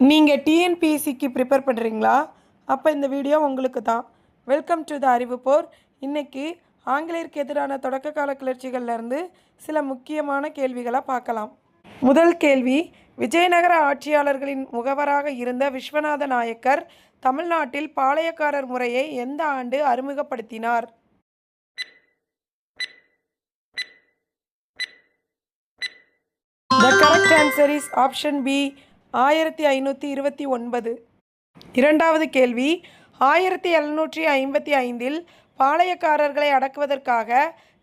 நீங்கள் டிஎன்பிஎஸ்சிக்கு ப்ரிப்பேர் பண்ணுறீங்களா? அப்போ இந்த வீடியோ உங்களுக்கு தான். Welcome to the Arivuppor. இன்றைக்கி ஆங்கிலேயருக்கு எதிரான தொடக்க கால கிளர்ச்சிகள்லேருந்து சில முக்கியமான கேள்விகளை பார்க்கலாம். முதல் கேள்வி, விஜயநகர ஆட்சியாளர்களின் முகவராக இருந்த விஸ்வநாத நாயக்கர் தமிழ்நாட்டில் பாளையக்காரர் முறையை எந்த ஆண்டு அறிமுகப்படுத்தினார்? The correct answer is option B, 1529. இரண்டாவது கேள்வி, 1755 பாளையக்காரர்களை அடக்குவதற்காக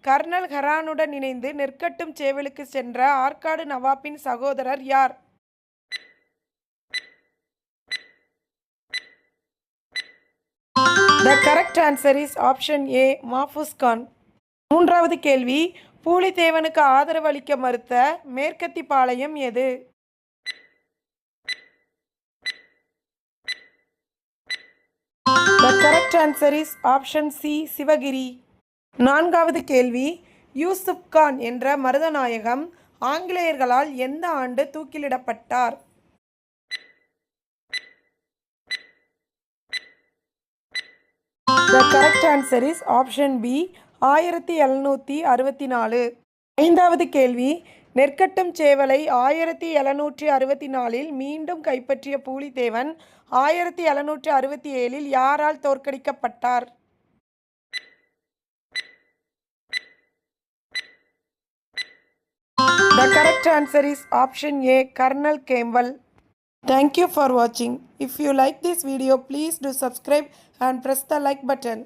கர்னல் ஹரானுடன் இணைந்து நெற்கட்டும் சேவலுக்கு சென்ற ஆற்காடு நவாப்பின் சகோதரர் யார்? The correct answer is option A, Mahfuz Khan. மூன்றாவது கேள்வி, பூலித்தேவனுக்கு ஆதரவு அளிக்க மறுத்த மேற்கத்தி பாளையம் எது? The correct answer is option C, Sivagiri. நான்காவது கேள்வி, யூசுப் கான் என்ற மருதநாயகம் ஆங்கிலேயர்களால் எந்த ஆண்டு தூக்கிலிடப்பட்டார்? The correct answer is option B, 1764. ஐந்தாவது கேள்வி, நெற்கட்டும் சேவலை 1764 மீண்டும் கைப்பற்றிய பூலித்தேவன் 1767 யாரால் தோற்கடிக்கப்பட்டார்? The correct answer is option A, Colonel Campbell. Thank you for watching. If you like this video, please do subscribe and press the like button.